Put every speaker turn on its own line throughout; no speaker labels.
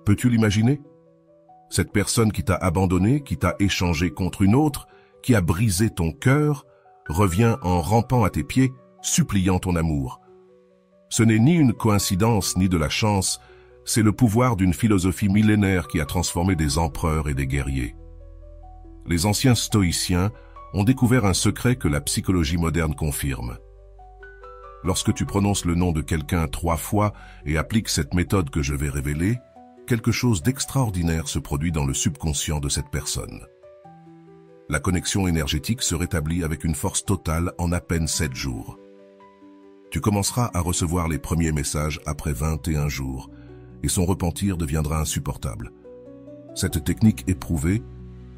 Peux-tu l'imaginer? Cette personne qui t'a abandonné, qui t'a échangé contre une autre, qui a brisé ton cœur, revient en rampant à tes pieds, suppliant ton amour. Ce n'est ni une coïncidence ni de la chance, c'est le pouvoir d'une philosophie millénaire qui a transformé des empereurs et des guerriers. Les anciens stoïciens ont découvert un secret que la psychologie moderne confirme. Lorsque tu prononces le nom de quelqu'un 3 fois et appliques cette méthode que je vais révéler, quelque chose d'extraordinaire se produit dans le subconscient de cette personne. La connexion énergétique se rétablit avec une force totale en à peine 7 jours. Tu commenceras à recevoir les premiers messages après 21 jours et son repentir deviendra insupportable. Cette technique est prouvée,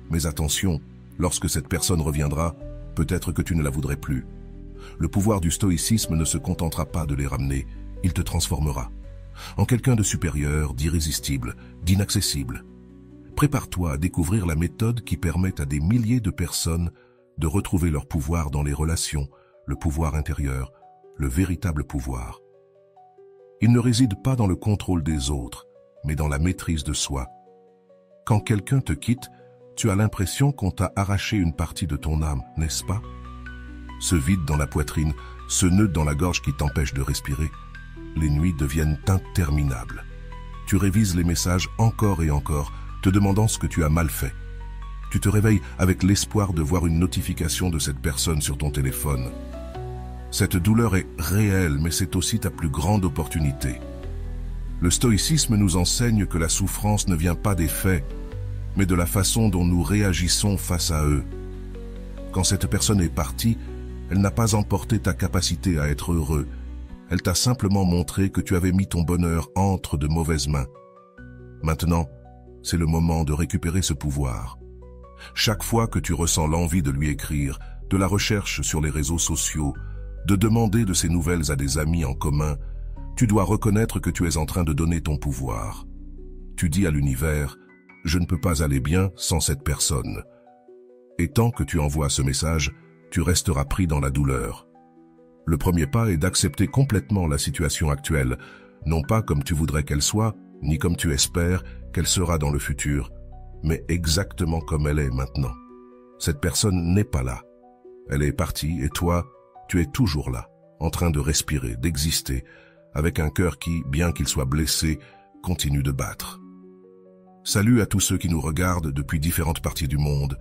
mais attention, lorsque cette personne reviendra, peut-être que tu ne la voudrais plus. Le pouvoir du stoïcisme ne se contentera pas de les ramener, il te transformera en quelqu'un de supérieur, d'irrésistible, d'inaccessible. Prépare-toi à découvrir la méthode qui permet à des milliers de personnes de retrouver leur pouvoir dans les relations, le pouvoir intérieur, le véritable pouvoir. Il ne réside pas dans le contrôle des autres, mais dans la maîtrise de soi. Quand quelqu'un te quitte, tu as l'impression qu'on t'a arraché une partie de ton âme, n'est-ce pas? Ce vide dans la poitrine, ce nœud dans la gorge qui t'empêche de respirer, les nuits deviennent interminables. Tu révises les messages encore et encore, te demandant ce que tu as mal fait. Tu te réveilles avec l'espoir de voir une notification de cette personne sur ton téléphone. Cette douleur est réelle, mais c'est aussi ta plus grande opportunité. Le stoïcisme nous enseigne que la souffrance ne vient pas des faits, mais de la façon dont nous réagissons face à eux. Quand cette personne est partie, elle n'a pas emporté ta capacité à être heureux. Elle t'a simplement montré que tu avais mis ton bonheur entre de mauvaises mains. Maintenant, c'est le moment de récupérer ce pouvoir. Chaque fois que tu ressens l'envie de lui écrire, de la recherche sur les réseaux sociaux, de demander de ses nouvelles à des amis en commun, tu dois reconnaître que tu es en train de donner ton pouvoir. Tu dis à l'univers, « Je ne peux pas aller bien sans cette personne ». Et tant que tu envoies ce message, tu resteras pris dans la douleur. Le premier pas est d'accepter complètement la situation actuelle, non pas comme tu voudrais qu'elle soit, ni comme tu espères qu'elle sera dans le futur, mais exactement comme elle est maintenant. Cette personne n'est pas là. Elle est partie et toi, tu es toujours là, en train de respirer, d'exister, avec un cœur qui, bien qu'il soit blessé, continue de battre. Salut à tous ceux qui nous regardent depuis différentes parties du monde,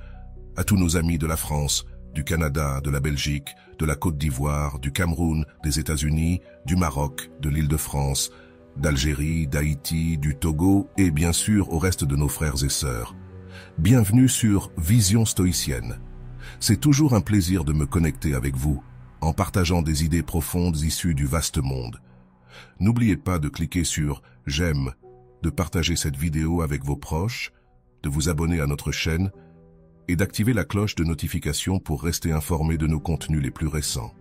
à tous nos amis de la France, du Canada, de la Belgique, de la Côte d'Ivoire, du Cameroun, des États-Unis, du Maroc, de l'Île-de-France, d'Algérie, d'Haïti, du Togo et bien sûr au reste de nos frères et sœurs. Bienvenue sur Vision Stoïcienne. C'est toujours un plaisir de me connecter avec vous, en partageant des idées profondes issues du vaste monde. N'oubliez pas de cliquer sur « J'aime », de partager cette vidéo avec vos proches, de vous abonner à notre chaîne et d'activer la cloche de notification pour rester informé de nos contenus les plus récents.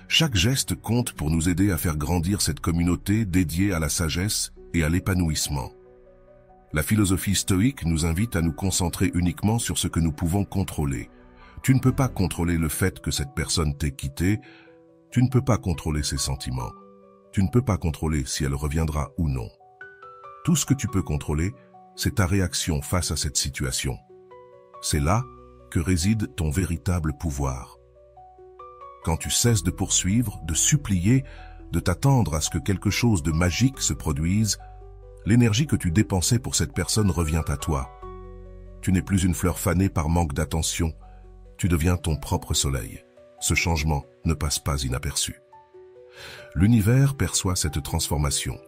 Chaque geste compte pour nous aider à faire grandir cette communauté dédiée à la sagesse et à l'épanouissement. La philosophie stoïque nous invite à nous concentrer uniquement sur ce que nous pouvons contrôler. Tu ne peux pas contrôler le fait que cette personne t'ait quitté, tu ne peux pas contrôler ses sentiments, tu ne peux pas contrôler si elle reviendra ou non. Tout ce que tu peux contrôler, c'est ta réaction face à cette situation. C'est là que réside ton véritable pouvoir. Quand tu cesses de poursuivre, de supplier, de t'attendre à ce que quelque chose de magique se produise, l'énergie que tu dépensais pour cette personne revient à toi. Tu n'es plus une fleur fanée par manque d'attention, tu deviens ton propre soleil. Ce changement ne passe pas inaperçu. L'univers perçoit cette transformation.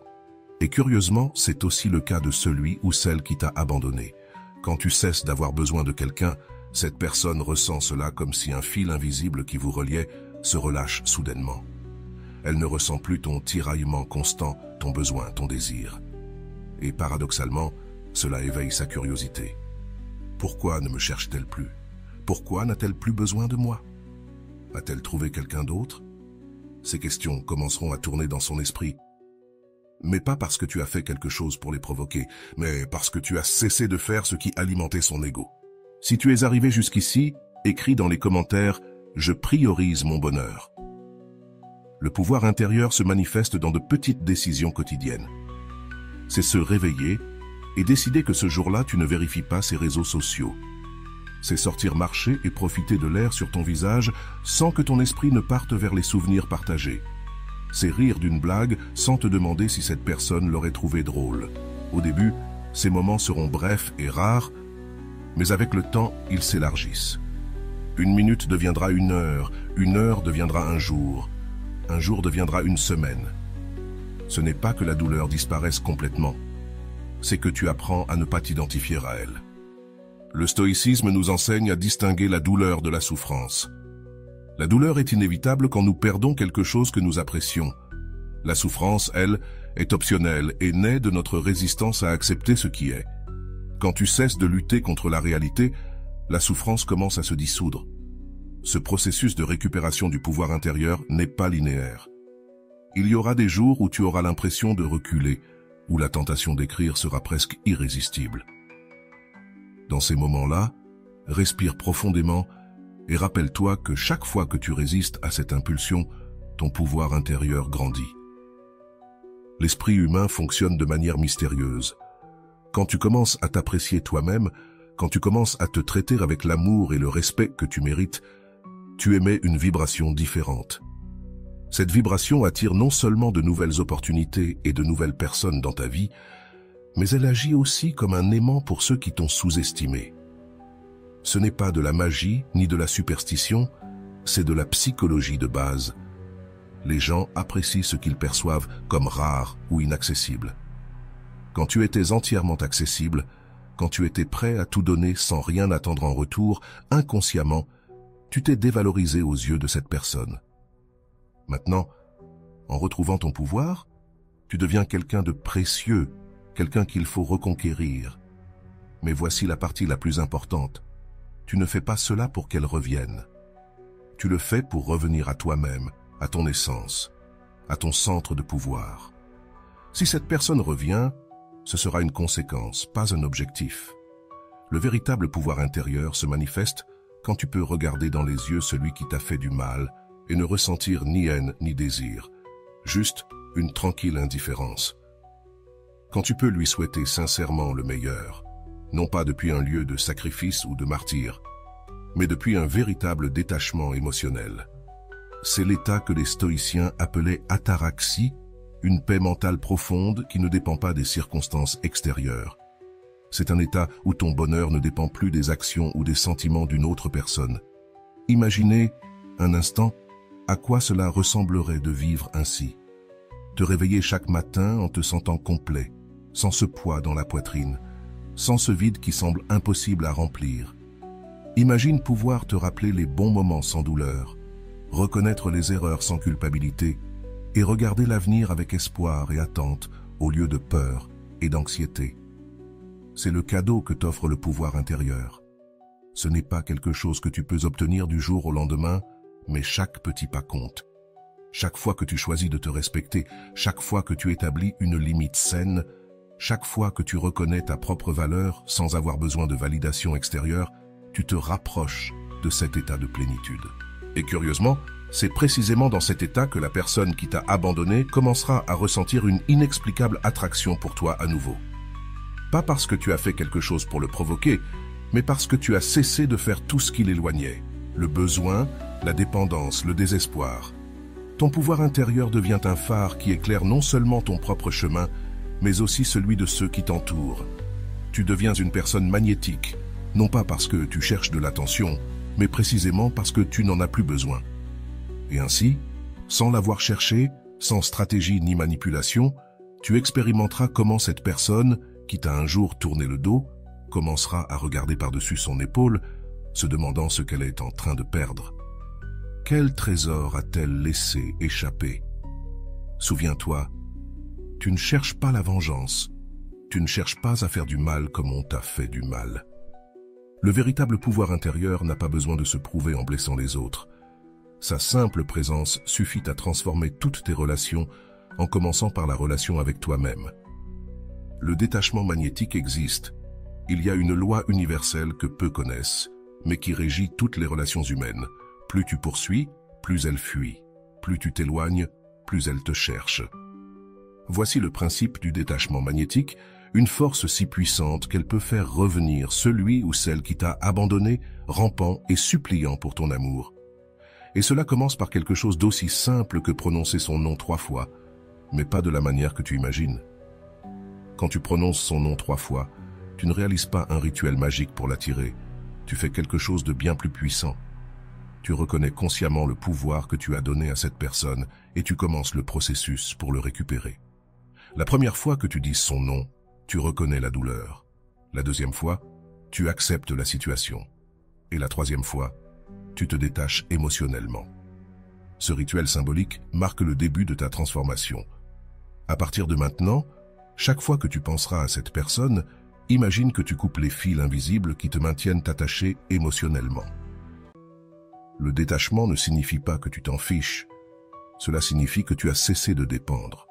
Et curieusement, c'est aussi le cas de celui ou celle qui t'a abandonné. Quand tu cesses d'avoir besoin de quelqu'un, cette personne ressent cela comme si un fil invisible qui vous reliait se relâche soudainement. Elle ne ressent plus ton tiraillement constant, ton besoin, ton désir. Et paradoxalement, cela éveille sa curiosité. Pourquoi ne me cherche-t-elle plus? Pourquoi n'a-t-elle plus besoin de moi? A-t-elle trouvé quelqu'un d'autre? Ces questions commenceront à tourner dans son esprit. Mais pas parce que tu as fait quelque chose pour les provoquer, mais parce que tu as cessé de faire ce qui alimentait son ego. Si tu es arrivé jusqu'ici, écris dans les commentaires « Je priorise mon bonheur ». Le pouvoir intérieur se manifeste dans de petites décisions quotidiennes. c'est se réveiller et décider que ce jour-là, tu ne vérifies pas ces réseaux sociaux. C'est sortir marcher et profiter de l'air sur ton visage sans que ton esprit ne parte vers les souvenirs partagés. C'est rire d'une blague sans te demander si cette personne l'aurait trouvé drôle. Au début, ces moments seront brefs et rares, mais avec le temps, ils s'élargissent. Une minute deviendra une heure deviendra un jour deviendra une semaine. Ce n'est pas que la douleur disparaisse complètement, c'est que tu apprends à ne pas t'identifier à elle. Le stoïcisme nous enseigne à distinguer la douleur de la souffrance. La douleur est inévitable quand nous perdons quelque chose que nous apprécions. La souffrance, elle, est optionnelle et naît de notre résistance à accepter ce qui est. Quand tu cesses de lutter contre la réalité, la souffrance commence à se dissoudre. Ce processus de récupération du pouvoir intérieur n'est pas linéaire. Il y aura des jours où tu auras l'impression de reculer, où la tentation d'écrire sera presque irrésistible. Dans ces moments-là, respire profondément et rappelle-toi que chaque fois que tu résistes à cette impulsion, ton pouvoir intérieur grandit. L'esprit humain fonctionne de manière mystérieuse. Quand tu commences à t'apprécier toi-même, quand tu commences à te traiter avec l'amour et le respect que tu mérites, tu émets une vibration différente. Cette vibration attire non seulement de nouvelles opportunités et de nouvelles personnes dans ta vie, mais elle agit aussi comme un aimant pour ceux qui t'ont sous-estimé. Ce n'est pas de la magie ni de la superstition, c'est de la psychologie de base. Les gens apprécient ce qu'ils perçoivent comme rare ou inaccessible. Quand tu étais entièrement accessible, quand tu étais prêt à tout donner sans rien attendre en retour, inconsciemment, tu t'es dévalorisé aux yeux de cette personne. Maintenant, en retrouvant ton pouvoir, tu deviens quelqu'un de précieux, quelqu'un qu'il faut reconquérir. Mais voici la partie la plus importante. Tu ne fais pas cela pour qu'elle revienne. Tu le fais pour revenir à toi-même, à ton essence, à ton centre de pouvoir. Si cette personne revient, ce sera une conséquence, pas un objectif. Le véritable pouvoir intérieur se manifeste quand tu peux regarder dans les yeux celui qui t'a fait du mal et ne ressentir ni haine ni désir, juste une tranquille indifférence. Quand tu peux lui souhaiter sincèrement le meilleur, non pas depuis un lieu de sacrifice ou de martyre, mais depuis un véritable détachement émotionnel. C'est l'état que les stoïciens appelaient ataraxie, une paix mentale profonde qui ne dépend pas des circonstances extérieures. C'est un état où ton bonheur ne dépend plus des actions ou des sentiments d'une autre personne. Imaginez, un instant, à quoi cela ressemblerait de vivre ainsi. Te réveiller chaque matin en te sentant complet, sans ce poids dans la poitrine, sans ce vide qui semble impossible à remplir. Imagine pouvoir te rappeler les bons moments sans douleur, reconnaître les erreurs sans culpabilité et regarder l'avenir avec espoir et attente au lieu de peur et d'anxiété. C'est le cadeau que t'offre le pouvoir intérieur. Ce n'est pas quelque chose que tu peux obtenir du jour au lendemain, mais chaque petit pas compte. Chaque fois que tu choisis de te respecter, chaque fois que tu établis une limite saine, chaque fois que tu reconnais ta propre valeur sans avoir besoin de validation extérieure, tu te rapproches de cet état de plénitude. Et curieusement, c'est précisément dans cet état que la personne qui t'a abandonné commencera à ressentir une inexplicable attraction pour toi à nouveau. Pas parce que tu as fait quelque chose pour le provoquer, mais parce que tu as cessé de faire tout ce qui l'éloignait. Le besoin, la dépendance, le désespoir. Ton pouvoir intérieur devient un phare qui éclaire non seulement ton propre chemin, mais aussi celui de ceux qui t'entourent. Tu deviens une personne magnétique, non pas parce que tu cherches de l'attention, mais précisément parce que tu n'en as plus besoin. Et ainsi, sans l'avoir cherché, sans stratégie ni manipulation, tu expérimenteras comment cette personne, qui t'a un jour tourné le dos, commencera à regarder par-dessus son épaule, se demandant ce qu'elle est en train de perdre. Quel trésor a-t-elle laissé échapper? Souviens-toi, tu ne cherches pas la vengeance, tu ne cherches pas à faire du mal comme on t'a fait du mal. Le véritable pouvoir intérieur n'a pas besoin de se prouver en blessant les autres. Sa simple présence suffit à transformer toutes tes relations, en commençant par la relation avec toi-même. Le détachement magnétique existe. Il y a une loi universelle que peu connaissent, mais qui régit toutes les relations humaines. Plus tu poursuis, plus elle fuit. Plus tu t'éloignes, plus elle te cherche. Voici le principe du détachement magnétique, une force si puissante qu'elle peut faire revenir celui ou celle qui t'a abandonné, rampant et suppliant pour ton amour. Et cela commence par quelque chose d'aussi simple que prononcer son nom 3 fois, mais pas de la manière que tu imagines. Quand tu prononces son nom 3 fois, tu ne réalises pas un rituel magique pour l'attirer, tu fais quelque chose de bien plus puissant. Tu reconnais consciemment le pouvoir que tu as donné à cette personne et tu commences le processus pour le récupérer. La première fois que tu dis son nom, tu reconnais la douleur. La deuxième fois, tu acceptes la situation. Et la troisième fois, tu te détaches émotionnellement. Ce rituel symbolique marque le début de ta transformation. À partir de maintenant, chaque fois que tu penseras à cette personne, imagine que tu coupes les fils invisibles qui te maintiennent attaché émotionnellement. Le détachement ne signifie pas que tu t'en fiches. Cela signifie que tu as cessé de dépendre.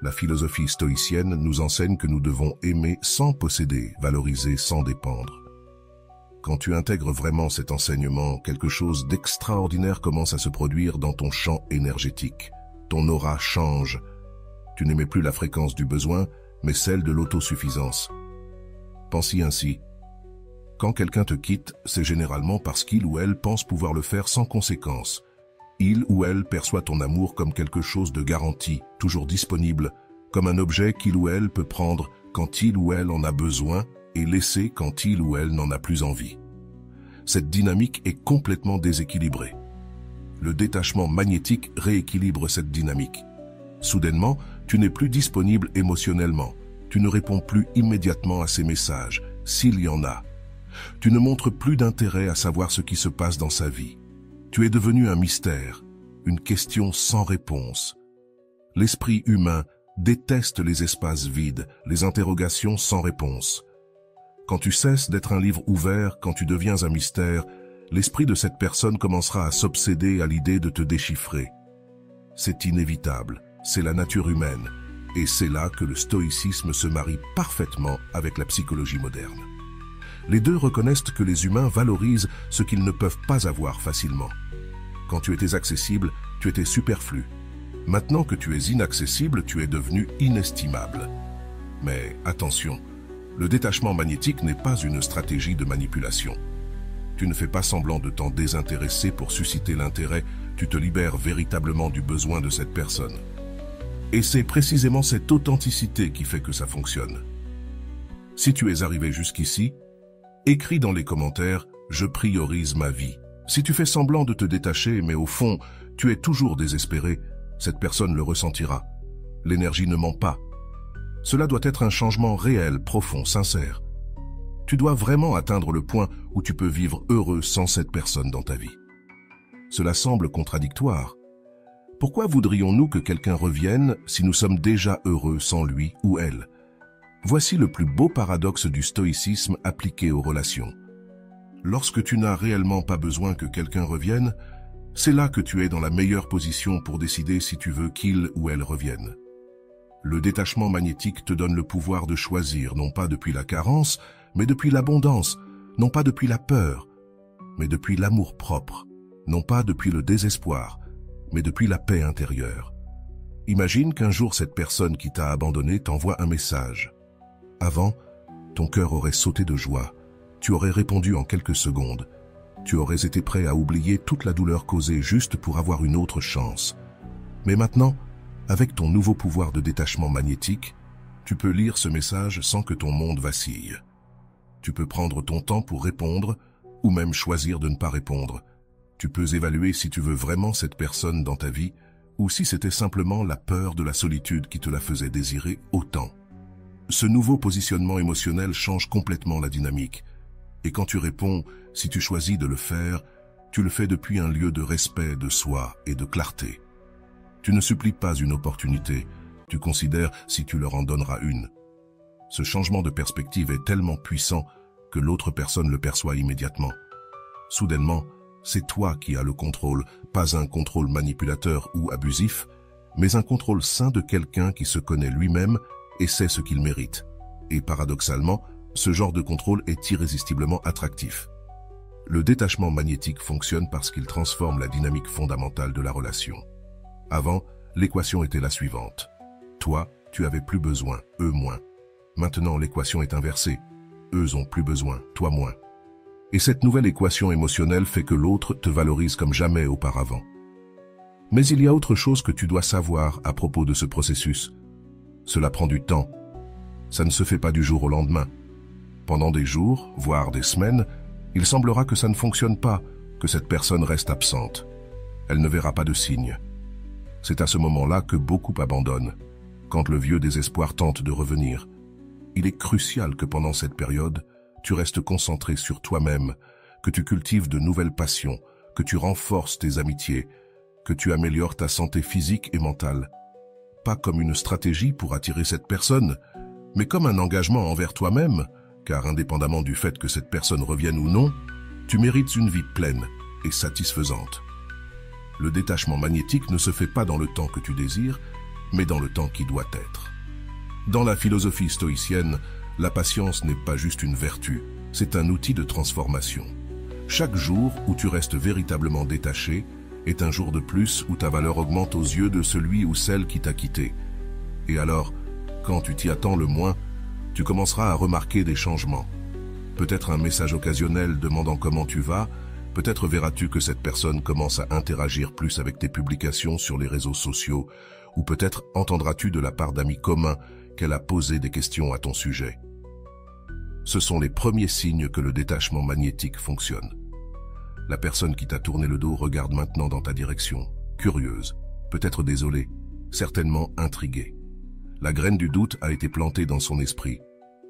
La philosophie stoïcienne nous enseigne que nous devons aimer sans posséder, valoriser sans dépendre. Quand tu intègres vraiment cet enseignement, quelque chose d'extraordinaire commence à se produire dans ton champ énergétique. Ton aura change. Tu n'émets plus la fréquence du besoin, mais celle de l'autosuffisance. Pense-y ainsi. Quand quelqu'un te quitte, c'est généralement parce qu'il ou elle pense pouvoir le faire sans conséquence. Il ou elle perçoit ton amour comme quelque chose de garanti, toujours disponible, comme un objet qu'il ou elle peut prendre quand il ou elle en a besoin et laisser quand il ou elle n'en a plus envie. Cette dynamique est complètement déséquilibrée. Le détachement magnétique rééquilibre cette dynamique. Soudainement, tu n'es plus disponible émotionnellement. Tu ne réponds plus immédiatement à ses messages, s'il y en a. Tu ne montres plus d'intérêt à savoir ce qui se passe dans sa vie. Tu es devenu un mystère, une question sans réponse. L'esprit humain déteste les espaces vides, les interrogations sans réponse. Quand tu cesses d'être un livre ouvert, quand tu deviens un mystère, l'esprit de cette personne commencera à s'obséder à l'idée de te déchiffrer. C'est inévitable, c'est la nature humaine, et c'est là que le stoïcisme se marie parfaitement avec la psychologie moderne. Les deux reconnaissent que les humains valorisent ce qu'ils ne peuvent pas avoir facilement. Quand tu étais accessible, tu étais superflu. Maintenant que tu es inaccessible, tu es devenu inestimable. Mais attention, le détachement magnétique n'est pas une stratégie de manipulation. Tu ne fais pas semblant de t'en désintéresser pour susciter l'intérêt, tu te libères véritablement du besoin de cette personne. Et c'est précisément cette authenticité qui fait que ça fonctionne. Si tu es arrivé jusqu'ici, écris dans les commentaires « Je priorise ma vie ». Si tu fais semblant de te détacher, mais au fond, tu es toujours désespéré, cette personne le ressentira. L'énergie ne ment pas. Cela doit être un changement réel, profond, sincère. Tu dois vraiment atteindre le point où tu peux vivre heureux sans cette personne dans ta vie. Cela semble contradictoire. Pourquoi voudrions-nous que quelqu'un revienne si nous sommes déjà heureux sans lui ou elle ? Voici le plus beau paradoxe du stoïcisme appliqué aux relations. Lorsque tu n'as réellement pas besoin que quelqu'un revienne, c'est là que tu es dans la meilleure position pour décider si tu veux qu'il ou elle revienne. Le détachement magnétique te donne le pouvoir de choisir, non pas depuis la carence, mais depuis l'abondance, non pas depuis la peur, mais depuis l'amour-propre, non pas depuis le désespoir, mais depuis la paix intérieure. Imagine qu'un jour cette personne qui t'a abandonné t'envoie un message. Avant, ton cœur aurait sauté de joie. Tu aurais répondu en quelques secondes. Tu aurais été prêt à oublier toute la douleur causée juste pour avoir une autre chance. Mais maintenant, avec ton nouveau pouvoir de détachement magnétique, tu peux lire ce message sans que ton monde vacille. Tu peux prendre ton temps pour répondre, ou même choisir de ne pas répondre. Tu peux évaluer si tu veux vraiment cette personne dans ta vie, ou si c'était simplement la peur de la solitude qui te la faisait désirer autant. Ce nouveau positionnement émotionnel change complètement la dynamique. Et quand tu réponds, si tu choisis de le faire, tu le fais depuis un lieu de respect de soi et de clarté. Tu ne supplies pas une opportunité, tu considères si tu leur en donneras une. Ce changement de perspective est tellement puissant que l'autre personne le perçoit immédiatement. Soudainement, c'est toi qui as le contrôle, pas un contrôle manipulateur ou abusif, mais un contrôle sain de quelqu'un qui se connaît lui-même et sait ce qu'il mérite. Et paradoxalement, ce genre de contrôle est irrésistiblement attractif. Le détachement magnétique fonctionne parce qu'il transforme la dynamique fondamentale de la relation. Avant, l'équation était la suivante. Toi, tu avais plus besoin, eux moins. Maintenant, l'équation est inversée. Eux ont plus besoin, toi moins. Et cette nouvelle équation émotionnelle fait que l'autre te valorise comme jamais auparavant. Mais il y a autre chose que tu dois savoir à propos de ce processus. Cela prend du temps. Ça ne se fait pas du jour au lendemain. Pendant des jours, voire des semaines, il semblera que ça ne fonctionne pas, que cette personne reste absente. Elle ne verra pas de signe. C'est à ce moment-là que beaucoup abandonnent, quand le vieux désespoir tente de revenir. Il est crucial que pendant cette période, tu restes concentré sur toi-même, que tu cultives de nouvelles passions, que tu renforces tes amitiés, que tu améliores ta santé physique et mentale. Pas comme une stratégie pour attirer cette personne, mais comme un engagement envers toi-même, car indépendamment du fait que cette personne revienne ou non, tu mérites une vie pleine et satisfaisante. Le détachement magnétique ne se fait pas dans le temps que tu désires, mais dans le temps qui doit être. Dans la philosophie stoïcienne, la patience n'est pas juste une vertu, c'est un outil de transformation. Chaque jour où tu restes véritablement détaché est un jour de plus où ta valeur augmente aux yeux de celui ou celle qui t'a quitté. Et alors, quand tu t'y attends le moins, tu commenceras à remarquer des changements. Peut-être un message occasionnel demandant comment tu vas, peut-être verras-tu que cette personne commence à interagir plus avec tes publications sur les réseaux sociaux, ou peut-être entendras-tu de la part d'amis communs qu'elle a posé des questions à ton sujet. Ce sont les premiers signes que le détachement magnétique fonctionne. La personne qui t'a tourné le dos regarde maintenant dans ta direction, curieuse, peut-être désolée, certainement intriguée. La graine du doute a été plantée dans son esprit.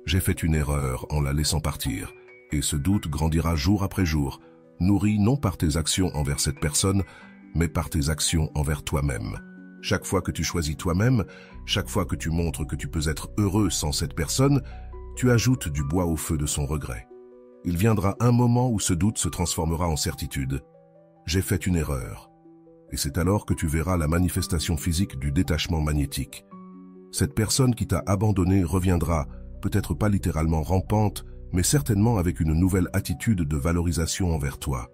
J'ai fait une erreur en la laissant partir, et ce doute grandira jour après jour, nourri non par tes actions envers cette personne, mais par tes actions envers toi-même. Chaque fois que tu choisis toi-même, chaque fois que tu montres que tu peux être heureux sans cette personne, tu ajoutes du bois au feu de son regret. Il viendra un moment où ce doute se transformera en certitude. J'ai fait une erreur. Et c'est alors que tu verras la manifestation physique du détachement magnétique. Cette personne qui t'a abandonné reviendra, peut-être pas littéralement rampante, mais certainement avec une nouvelle attitude de valorisation envers toi.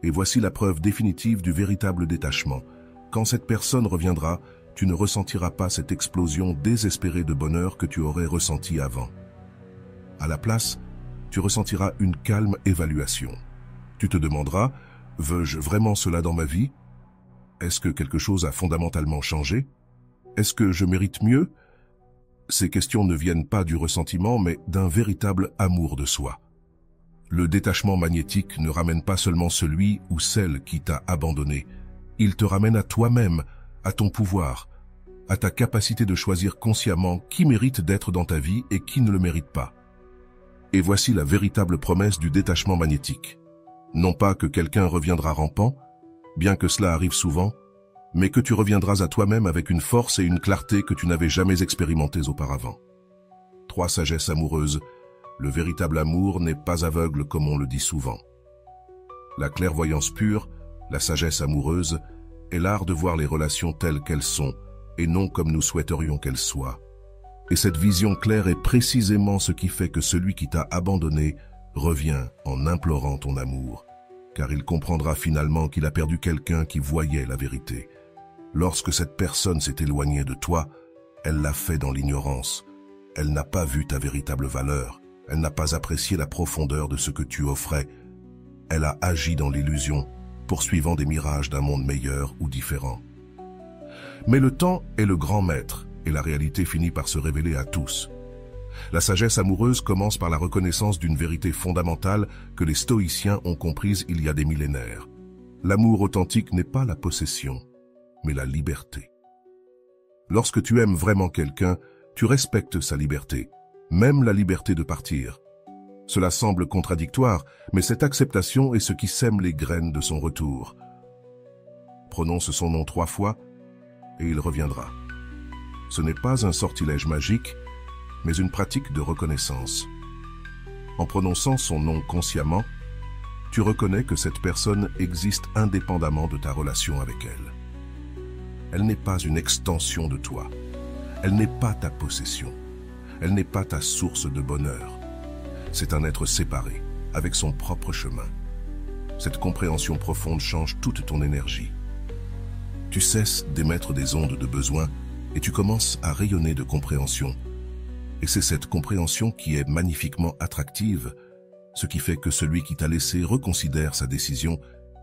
Et voici la preuve définitive du véritable détachement. Quand cette personne reviendra, tu ne ressentiras pas cette explosion désespérée de bonheur que tu aurais ressenti avant. À la place, tu ressentiras une calme évaluation. Tu te demanderas, veux-je vraiment cela dans ma vie? Est-ce que quelque chose a fondamentalement changé? Est-ce que je mérite mieux? Ces questions ne viennent pas du ressentiment, mais d'un véritable amour de soi. Le détachement magnétique ne ramène pas seulement celui ou celle qui t'a abandonné. Il te ramène à toi-même, à ton pouvoir, à ta capacité de choisir consciemment qui mérite d'être dans ta vie et qui ne le mérite pas. Et voici la véritable promesse du détachement magnétique. Non pas que quelqu'un reviendra rampant, bien que cela arrive souvent, mais que tu reviendras à toi-même avec une force et une clarté que tu n'avais jamais expérimentées auparavant. 3 sagesses amoureuses. Le véritable amour n'est pas aveugle comme on le dit souvent. La clairvoyance pure, la sagesse amoureuse, est l'art de voir les relations telles qu'elles sont, et non comme nous souhaiterions qu'elles soient. Et cette vision claire est précisément ce qui fait que celui qui t'a abandonné revient en implorant ton amour, car il comprendra finalement qu'il a perdu quelqu'un qui voyait la vérité. Lorsque cette personne s'est éloignée de toi, elle l'a fait dans l'ignorance. Elle n'a pas vu ta véritable valeur. Elle n'a pas apprécié la profondeur de ce que tu offrais. Elle a agi dans l'illusion, poursuivant des mirages d'un monde meilleur ou différent. Mais le temps est le grand maître, et la réalité finit par se révéler à tous. La sagesse amoureuse commence par la reconnaissance d'une vérité fondamentale que les stoïciens ont comprise il y a des millénaires. L'amour authentique n'est pas la possession, mais la liberté. Lorsque tu aimes vraiment quelqu'un, tu respectes sa liberté, même la liberté de partir. Cela semble contradictoire, mais cette acceptation est ce qui sème les graines de son retour. Prononce son nom 3 fois, et il reviendra. Ce n'est pas un sortilège magique, mais une pratique de reconnaissance. En prononçant son nom consciemment, tu reconnais que cette personne existe indépendamment de ta relation avec elle. Elle n'est pas une extension de toi. Elle n'est pas ta possession. Elle n'est pas ta source de bonheur. C'est un être séparé, avec son propre chemin. Cette compréhension profonde change toute ton énergie. Tu cesses d'émettre des ondes de besoin et tu commences à rayonner de compréhension. Et c'est cette compréhension qui est magnifiquement attractive, ce qui fait que celui qui t'a laissé reconsidère sa décision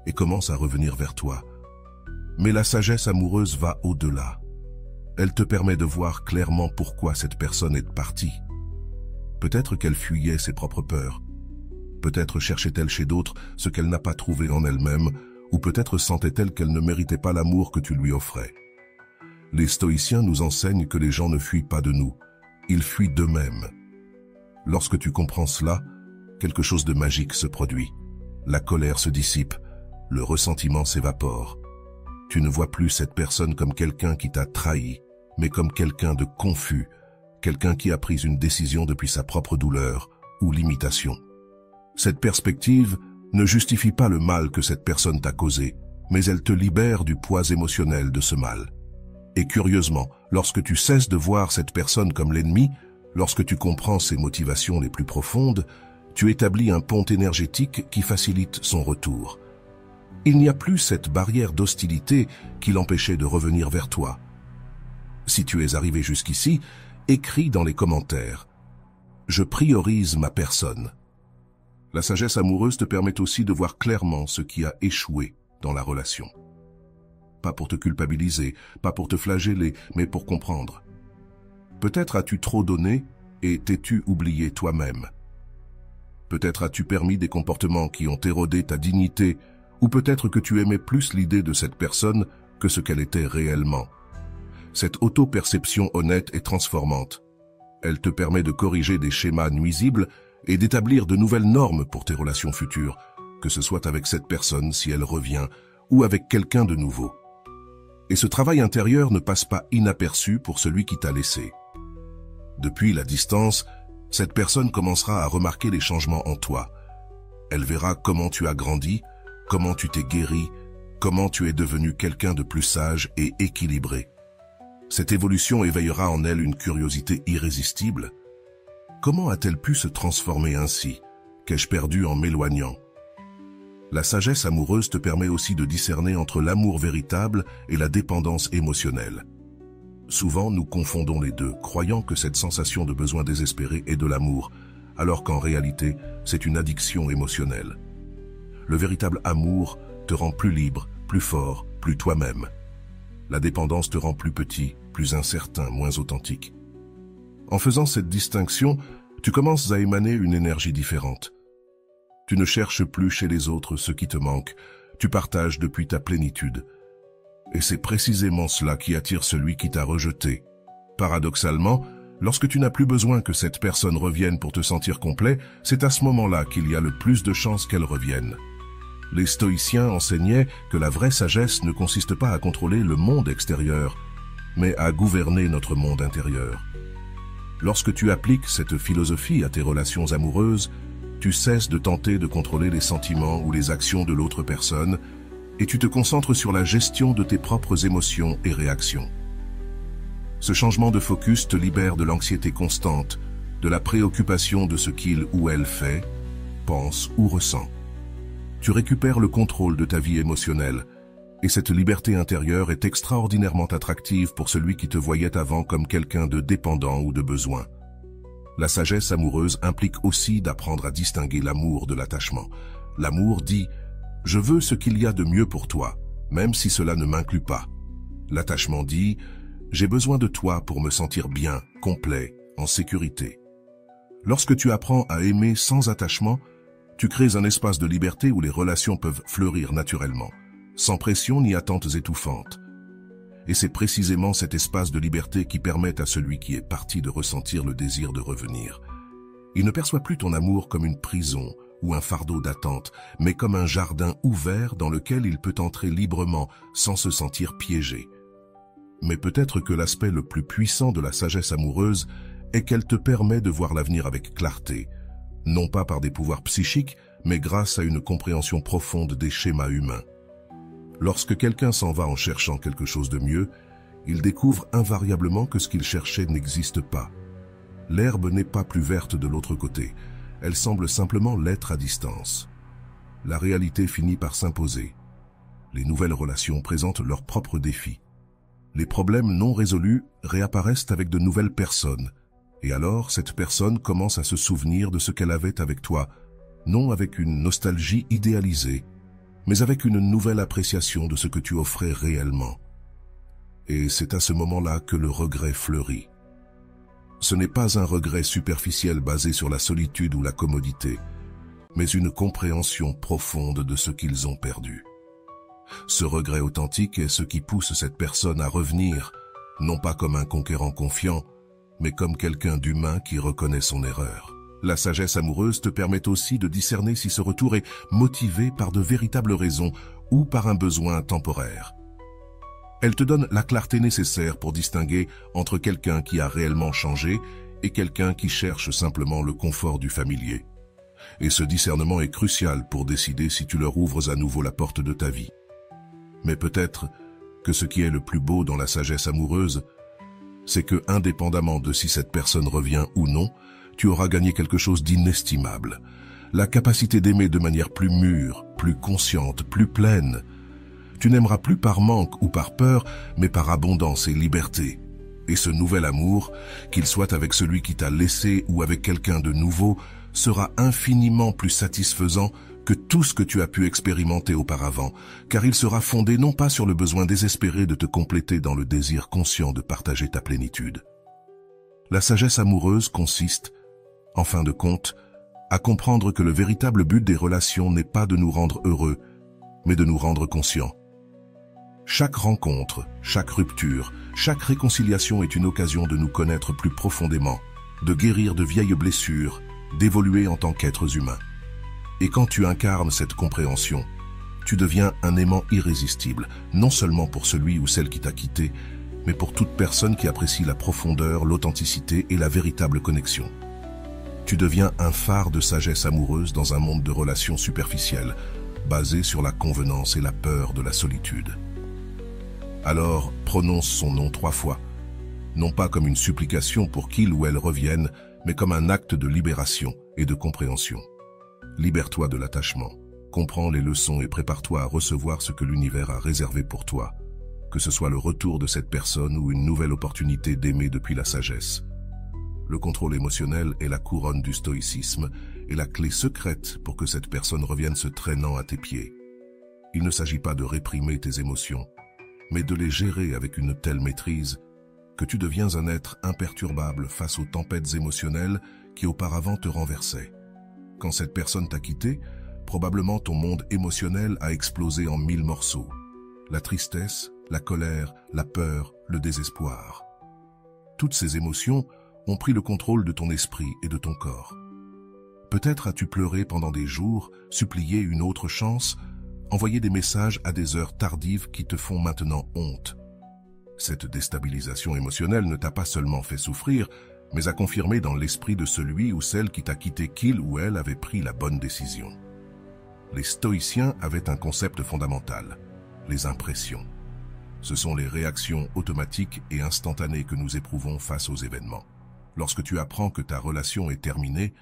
et commence à revenir vers toi. Mais la sagesse amoureuse va au-delà. Elle te permet de voir clairement pourquoi cette personne est partie. Peut-être qu'elle fuyait ses propres peurs. Peut-être cherchait-elle chez d'autres ce qu'elle n'a pas trouvé en elle-même, ou peut-être sentait-elle qu'elle ne méritait pas l'amour que tu lui offrais. Les stoïciens nous enseignent que les gens ne fuient pas de nous, ils fuient d'eux-mêmes. Lorsque tu comprends cela, quelque chose de magique se produit. La colère se dissipe, le ressentiment s'évapore. Tu ne vois plus cette personne comme quelqu'un qui t'a trahi, mais comme quelqu'un de confus, quelqu'un qui a pris une décision depuis sa propre douleur ou limitation. Cette perspective ne justifie pas le mal que cette personne t'a causé, mais elle te libère du poids émotionnel de ce mal. Et curieusement, lorsque tu cesses de voir cette personne comme l'ennemi, lorsque tu comprends ses motivations les plus profondes, tu établis un pont énergétique qui facilite son retour. Il n'y a plus cette barrière d'hostilité qui l'empêchait de revenir vers toi. Si tu es arrivé jusqu'ici, écris dans les commentaires « Je priorise ma personne ». La sagesse amoureuse te permet aussi de voir clairement ce qui a échoué dans la relation. Pas pour te culpabiliser, pas pour te flageller, mais pour comprendre. Peut-être as-tu trop donné et t'es-tu oublié toi-même. Peut-être as-tu permis des comportements qui ont érodé ta dignité, ou peut-être que tu aimais plus l'idée de cette personne que ce qu'elle était réellement. Cette auto-perception honnête et transformante. Elle te permet de corriger des schémas nuisibles et d'établir de nouvelles normes pour tes relations futures, que ce soit avec cette personne si elle revient, ou avec quelqu'un de nouveau. Et ce travail intérieur ne passe pas inaperçu pour celui qui t'a laissé. Depuis la distance, cette personne commencera à remarquer les changements en toi. Elle verra comment tu as grandi, comment tu t'es guéri, comment tu es devenu quelqu'un de plus sage et équilibré. Cette évolution éveillera en elle une curiosité irrésistible. Comment a-t-elle pu se transformer ainsi? Qu'ai-je perdu en m'éloignant? La sagesse amoureuse te permet aussi de discerner entre l'amour véritable et la dépendance émotionnelle. Souvent, nous confondons les deux, croyant que cette sensation de besoin désespéré est de l'amour, alors qu'en réalité, c'est une addiction émotionnelle. Le véritable amour te rend plus libre, plus fort, plus toi-même. La dépendance te rend plus petit, plus incertain, moins authentique. En faisant cette distinction, tu commences à émaner une énergie différente. Tu ne cherches plus chez les autres ce qui te manque, tu partages depuis ta plénitude. Et c'est précisément cela qui attire celui qui t'a rejeté. Paradoxalement, lorsque tu n'as plus besoin que cette personne revienne pour te sentir complet, c'est à ce moment-là qu'il y a le plus de chances qu'elle revienne. Les stoïciens enseignaient que la vraie sagesse ne consiste pas à contrôler le monde extérieur, mais à gouverner notre monde intérieur. Lorsque tu appliques cette philosophie à tes relations amoureuses, tu cesses de tenter de contrôler les sentiments ou les actions de l'autre personne et tu te concentres sur la gestion de tes propres émotions et réactions. Ce changement de focus te libère de l'anxiété constante, de la préoccupation de ce qu'il ou elle fait, pense ou ressent. Tu récupères le contrôle de ta vie émotionnelle et cette liberté intérieure est extraordinairement attractive pour celui qui te voyait avant comme quelqu'un de dépendant ou de besoin. La sagesse amoureuse implique aussi d'apprendre à distinguer l'amour de l'attachement. L'amour dit « Je veux ce qu'il y a de mieux pour toi, même si cela ne m'inclut pas ». L'attachement dit « J'ai besoin de toi pour me sentir bien, complet, en sécurité ». Lorsque tu apprends à aimer sans attachement, tu crées un espace de liberté où les relations peuvent fleurir naturellement, sans pression ni attentes étouffantes. Et c'est précisément cet espace de liberté qui permet à celui qui est parti de ressentir le désir de revenir. Il ne perçoit plus ton amour comme une prison ou un fardeau d'attente, mais comme un jardin ouvert dans lequel il peut entrer librement sans se sentir piégé. Mais peut-être que l'aspect le plus puissant de la sagesse amoureuse est qu'elle te permet de voir l'avenir avec clarté, non pas par des pouvoirs psychiques, mais grâce à une compréhension profonde des schémas humains. Lorsque quelqu'un s'en va en cherchant quelque chose de mieux, il découvre invariablement que ce qu'il cherchait n'existe pas. L'herbe n'est pas plus verte de l'autre côté, elle semble simplement l'être à distance. La réalité finit par s'imposer. Les nouvelles relations présentent leurs propres défis. Les problèmes non résolus réapparaissent avec de nouvelles personnes, et alors cette personne commence à se souvenir de ce qu'elle avait avec toi, non avec une nostalgie idéalisée, mais avec une nouvelle appréciation de ce que tu offrais réellement. Et c'est à ce moment-là que le regret fleurit. Ce n'est pas un regret superficiel basé sur la solitude ou la commodité, mais une compréhension profonde de ce qu'ils ont perdu. Ce regret authentique est ce qui pousse cette personne à revenir, non pas comme un conquérant confiant, mais comme quelqu'un d'humain qui reconnaît son erreur. La sagesse amoureuse te permet aussi de discerner si ce retour est motivé par de véritables raisons ou par un besoin temporaire. Elle te donne la clarté nécessaire pour distinguer entre quelqu'un qui a réellement changé et quelqu'un qui cherche simplement le confort du familier. Et ce discernement est crucial pour décider si tu leur ouvres à nouveau la porte de ta vie. Mais peut-être que ce qui est le plus beau dans la sagesse amoureuse, c'est que, indépendamment de si cette personne revient ou non, tu auras gagné quelque chose d'inestimable. La capacité d'aimer de manière plus mûre, plus consciente, plus pleine. Tu n'aimeras plus par manque ou par peur, mais par abondance et liberté. Et ce nouvel amour, qu'il soit avec celui qui t'a laissé ou avec quelqu'un de nouveau, sera infiniment plus satisfaisant que tout ce que tu as pu expérimenter auparavant, car il sera fondé non pas sur le besoin désespéré de te compléter dans le désir conscient de partager ta plénitude. La sagesse amoureuse consiste, en fin de compte, à comprendre que le véritable but des relations n'est pas de nous rendre heureux, mais de nous rendre conscients. Chaque rencontre, chaque rupture, chaque réconciliation est une occasion de nous connaître plus profondément, de guérir de vieilles blessures, d'évoluer en tant qu'êtres humains. Et quand tu incarnes cette compréhension, tu deviens un aimant irrésistible, non seulement pour celui ou celle qui t'a quitté, mais pour toute personne qui apprécie la profondeur, l'authenticité et la véritable connexion. Tu deviens un phare de sagesse amoureuse dans un monde de relations superficielles, basé sur la convenance et la peur de la solitude. Alors, prononce son nom 3 fois, non pas comme une supplication pour qu'il ou elle revienne, mais comme un acte de libération et de compréhension. Libère-toi de l'attachement, comprends les leçons et prépare-toi à recevoir ce que l'univers a réservé pour toi, que ce soit le retour de cette personne ou une nouvelle opportunité d'aimer depuis la sagesse. Le contrôle émotionnel est la couronne du stoïcisme et la clé secrète pour que cette personne revienne se traînant à tes pieds. Il ne s'agit pas de réprimer tes émotions, mais de les gérer avec une telle maîtrise que tu deviens un être imperturbable face aux tempêtes émotionnelles qui auparavant te renversaient. Quand cette personne t'a quitté, probablement ton monde émotionnel a explosé en 1000 morceaux. La tristesse, la colère, la peur, le désespoir. Toutes ces émotions ont pris le contrôle de ton esprit et de ton corps. Peut-être as-tu pleuré pendant des jours, supplié une autre chance, envoyé des messages à des heures tardives qui te font maintenant honte. Cette déstabilisation émotionnelle ne t'a pas seulement fait souffrir, mais a confirmé dans l'esprit de celui ou celle qui t'a quitté qu'il ou elle avait pris la bonne décision. Les stoïciens avaient un concept fondamental, les impressions. Ce sont les réactions automatiques et instantanées que nous éprouvons face aux événements. Lorsque tu apprends que ta relation est terminée,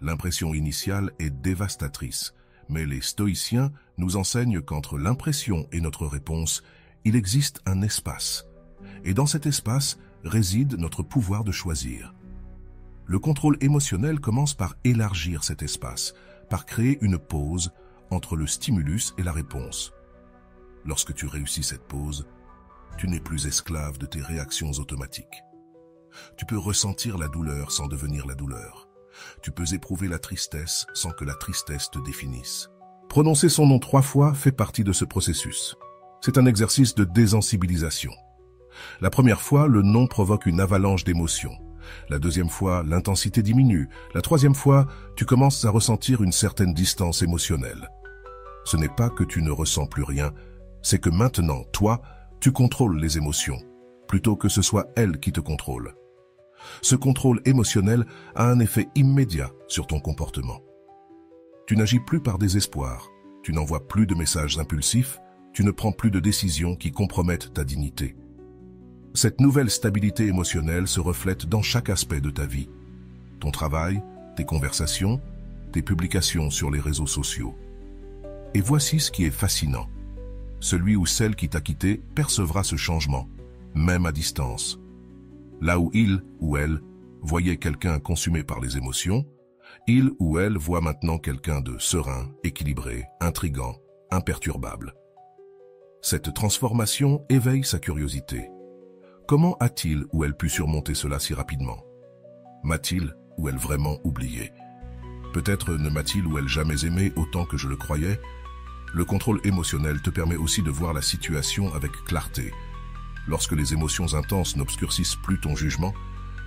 l'impression initiale est dévastatrice, mais les stoïciens nous enseignent qu'entre l'impression et notre réponse, il existe un espace. Et dans cet espace réside notre pouvoir de choisir. Le contrôle émotionnel commence par élargir cet espace, par créer une pause entre le stimulus et la réponse. Lorsque tu réussis cette pause, tu n'es plus esclave de tes réactions automatiques. Tu peux ressentir la douleur sans devenir la douleur. Tu peux éprouver la tristesse sans que la tristesse te définisse. Prononcer son nom 3 fois fait partie de ce processus. C'est un exercice de désensibilisation. La première fois, le nom provoque une avalanche d'émotions. La deuxième fois, l'intensité diminue. La troisième fois, tu commences à ressentir une certaine distance émotionnelle. Ce n'est pas que tu ne ressens plus rien, c'est que maintenant, toi, tu contrôles les émotions, plutôt que ce soit elles qui te contrôlent. Ce contrôle émotionnel a un effet immédiat sur ton comportement. Tu n'agis plus par désespoir, tu n'envoies plus de messages impulsifs, tu ne prends plus de décisions qui compromettent ta dignité. Cette nouvelle stabilité émotionnelle se reflète dans chaque aspect de ta vie. Ton travail, tes conversations, tes publications sur les réseaux sociaux. Et voici ce qui est fascinant. Celui ou celle qui t'a quitté percevra ce changement, même à distance. Là où il ou elle voyait quelqu'un consumé par les émotions, il ou elle voit maintenant quelqu'un de serein, équilibré, intrigant, imperturbable. Cette transformation éveille sa curiosité. Comment a-t-il ou elle pu surmonter cela si rapidement? M'a-t-il ou elle vraiment oublié? Peut-être ne m'a-t-il ou elle jamais aimé autant que je le croyais? Le contrôle émotionnel te permet aussi de voir la situation avec clarté. Lorsque les émotions intenses n'obscurcissent plus ton jugement,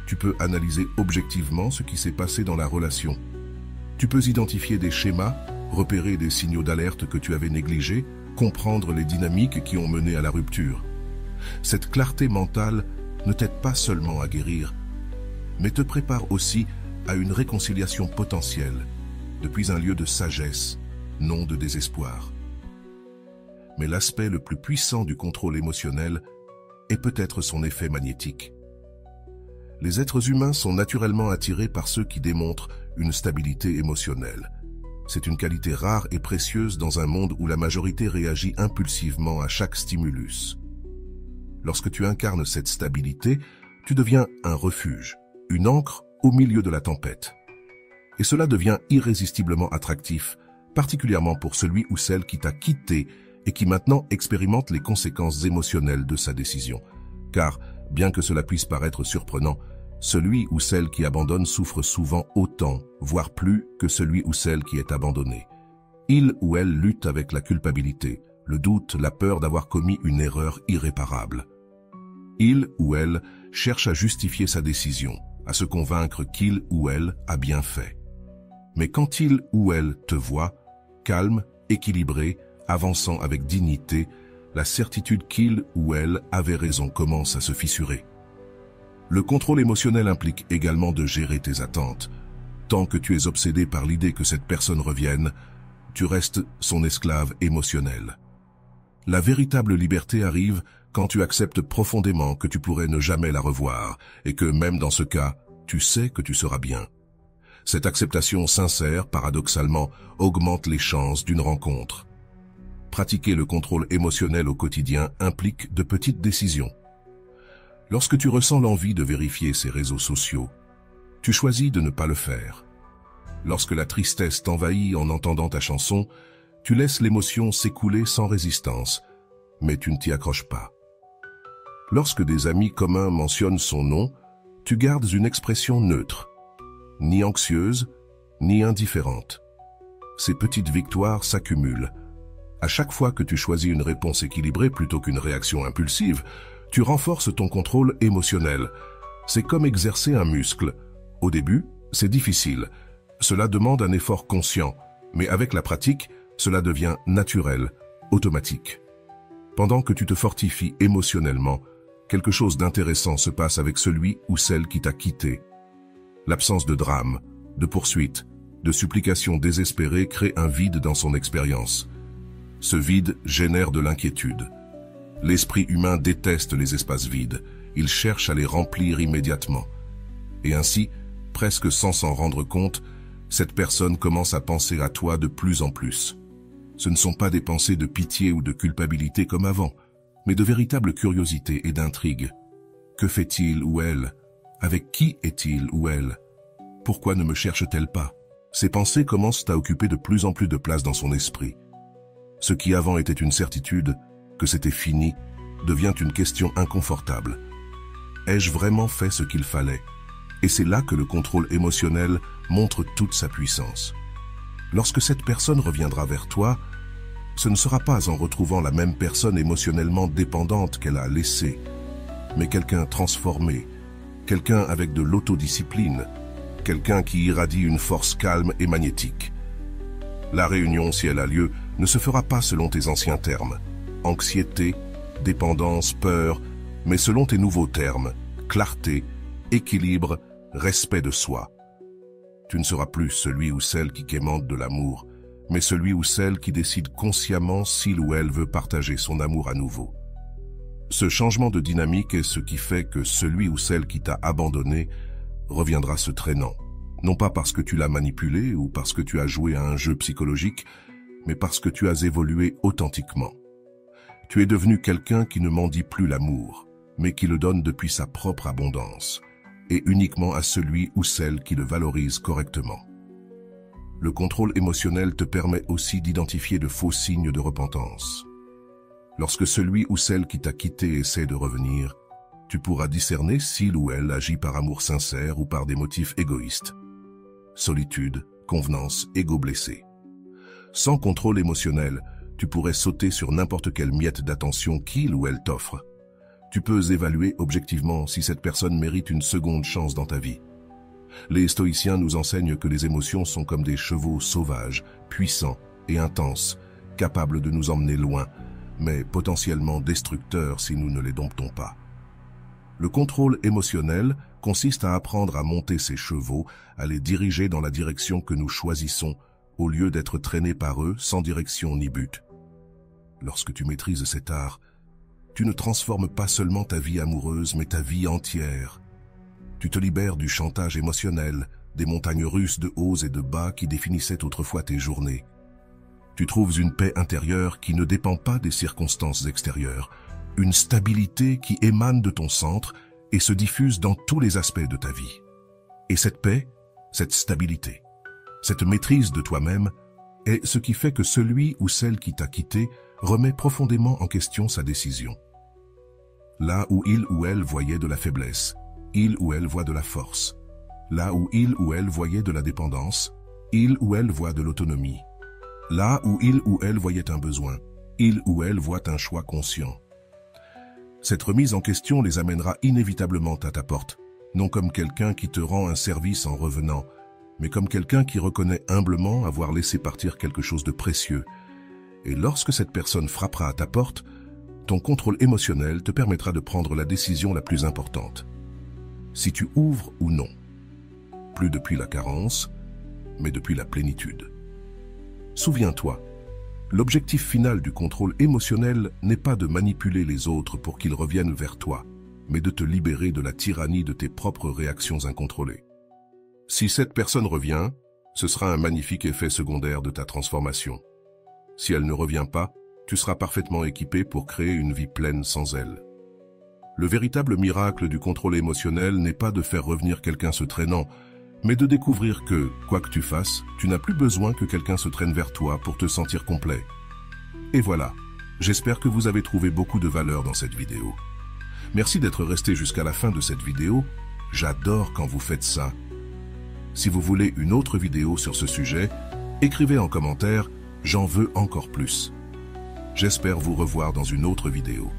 tu peux analyser objectivement ce qui s'est passé dans la relation. Tu peux identifier des schémas, repérer des signaux d'alerte que tu avais négligés, comprendre les dynamiques qui ont mené à la rupture. Cette clarté mentale ne t'aide pas seulement à guérir, mais te prépare aussi à une réconciliation potentielle, depuis un lieu de sagesse, non de désespoir. Mais l'aspect le plus puissant du contrôle émotionnel est peut-être son effet magnétique. Les êtres humains sont naturellement attirés par ceux qui démontrent une stabilité émotionnelle. C'est une qualité rare et précieuse dans un monde où la majorité réagit impulsivement à chaque stimulus. Lorsque tu incarnes cette stabilité, tu deviens un refuge, une ancre au milieu de la tempête. Et cela devient irrésistiblement attractif, particulièrement pour celui ou celle qui t'a quitté et qui maintenant expérimente les conséquences émotionnelles de sa décision. Car, bien que cela puisse paraître surprenant, celui ou celle qui abandonne souffre souvent autant, voire plus, que celui ou celle qui est abandonné. Il ou elle lutte avec la culpabilité, le doute, la peur d'avoir commis une erreur irréparable. Il ou elle cherche à justifier sa décision, à se convaincre qu'il ou elle a bien fait. Mais quand il ou elle te voit, calme, équilibré, avançant avec dignité, la certitude qu'il ou elle avait raison commence à se fissurer. Le contrôle émotionnel implique également de gérer tes attentes. Tant que tu es obsédé par l'idée que cette personne revienne, tu restes son esclave émotionnel. La véritable liberté arrive quand tu acceptes profondément que tu pourrais ne jamais la revoir et que même dans ce cas, tu sais que tu seras bien. Cette acceptation sincère, paradoxalement, augmente les chances d'une rencontre. Pratiquer le contrôle émotionnel au quotidien implique de petites décisions. Lorsque tu ressens l'envie de vérifier ces réseaux sociaux, tu choisis de ne pas le faire. Lorsque la tristesse t'envahit en entendant ta chanson, tu laisses l'émotion s'écouler sans résistance, mais tu ne t'y accroches pas. Lorsque des amis communs mentionnent son nom, tu gardes une expression neutre, ni anxieuse, ni indifférente. Ces petites victoires s'accumulent. À chaque fois que tu choisis une réponse équilibrée plutôt qu'une réaction impulsive, tu renforces ton contrôle émotionnel. C'est comme exercer un muscle. Au début, c'est difficile. Cela demande un effort conscient, mais avec la pratique, cela devient naturel, automatique. Pendant que tu te fortifies émotionnellement, quelque chose d'intéressant se passe avec celui ou celle qui t'a quitté. L'absence de drame, de poursuite, de supplication désespérée crée un vide dans son expérience. Ce vide génère de l'inquiétude. L'esprit humain déteste les espaces vides, il cherche à les remplir immédiatement. Et ainsi, presque sans s'en rendre compte, cette personne commence à penser à toi de plus en plus. Ce ne sont pas des pensées de pitié ou de culpabilité comme avant, mais de véritable curiosité et d'intrigue. Que fait-il ou elle? Avec qui est-il ou elle? Pourquoi ne me cherche-t-elle pas? Ces pensées commencent à occuper de plus en plus de place dans son esprit. Ce qui avant était une certitude, que c'était fini, devient une question inconfortable. Ai-je vraiment fait ce qu'il fallait? Et c'est là que le contrôle émotionnel montre toute sa puissance. Lorsque cette personne reviendra vers toi, ce ne sera pas en retrouvant la même personne émotionnellement dépendante qu'elle a laissée, mais quelqu'un transformé, quelqu'un avec de l'autodiscipline, quelqu'un qui irradie une force calme et magnétique. La réunion, si elle a lieu, ne se fera pas selon tes anciens termes. Anxiété, dépendance, peur, mais selon tes nouveaux termes, clarté, équilibre, respect de soi. Tu ne seras plus celui ou celle qui quémande de l'amour, mais celui ou celle qui décide consciemment s'il ou elle veut partager son amour à nouveau. Ce changement de dynamique est ce qui fait que celui ou celle qui t'a abandonné reviendra se traînant. Non pas parce que tu l'as manipulé ou parce que tu as joué à un jeu psychologique, mais parce que tu as évolué authentiquement. Tu es devenu quelqu'un qui ne mendie plus l'amour, mais qui le donne depuis sa propre abondance, et uniquement à celui ou celle qui le valorise correctement. Le contrôle émotionnel te permet aussi d'identifier de faux signes de repentance. Lorsque celui ou celle qui t'a quitté essaie de revenir, tu pourras discerner s'il ou elle agit par amour sincère ou par des motifs égoïstes. Solitude, convenance, ego blessé. Sans contrôle émotionnel, tu pourrais sauter sur n'importe quelle miette d'attention qu'il ou elle t'offre. Tu peux évaluer objectivement si cette personne mérite une seconde chance dans ta vie. Les stoïciens nous enseignent que les émotions sont comme des chevaux sauvages, puissants et intenses, capables de nous emmener loin, mais potentiellement destructeurs si nous ne les domptons pas. Le contrôle émotionnel consiste à apprendre à monter ces chevaux, à les diriger dans la direction que nous choisissons, au lieu d'être traînés par eux sans direction ni but. Lorsque tu maîtrises cet art, tu ne transformes pas seulement ta vie amoureuse, mais ta vie entière. Tu te libères du chantage émotionnel, des montagnes russes de hauts et de bas qui définissaient autrefois tes journées. Tu trouves une paix intérieure qui ne dépend pas des circonstances extérieures, une stabilité qui émane de ton centre et se diffuse dans tous les aspects de ta vie. Et cette paix, cette stabilité, cette maîtrise de toi-même est ce qui fait que celui ou celle qui t'a quitté remet profondément en question sa décision. Là où il ou elle voyait de la faiblesse, il ou elle voit de la force. Là où il ou elle voyait de la dépendance, il ou elle voit de l'autonomie. Là où il ou elle voyait un besoin, il ou elle voit un choix conscient. Cette remise en question les amènera inévitablement à ta porte, non comme quelqu'un qui te rend un service en revenant, mais comme quelqu'un qui reconnaît humblement avoir laissé partir quelque chose de précieux. Et lorsque cette personne frappera à ta porte, ton contrôle émotionnel te permettra de prendre la décision la plus importante. Si tu ouvres ou non, plus depuis la carence, mais depuis la plénitude. Souviens-toi, l'objectif final du contrôle émotionnel n'est pas de manipuler les autres pour qu'ils reviennent vers toi, mais de te libérer de la tyrannie de tes propres réactions incontrôlées. Si cette personne revient, ce sera un magnifique effet secondaire de ta transformation. Si elle ne revient pas, tu seras parfaitement équipé pour créer une vie pleine sans elle. Le véritable miracle du contrôle émotionnel n'est pas de faire revenir quelqu'un se traînant, mais de découvrir que, quoi que tu fasses, tu n'as plus besoin que quelqu'un se traîne vers toi pour te sentir complet. Et voilà, j'espère que vous avez trouvé beaucoup de valeur dans cette vidéo. Merci d'être resté jusqu'à la fin de cette vidéo, j'adore quand vous faites ça. Si vous voulez une autre vidéo sur ce sujet, écrivez en commentaire « J'en veux encore plus ». J'espère vous revoir dans une autre vidéo.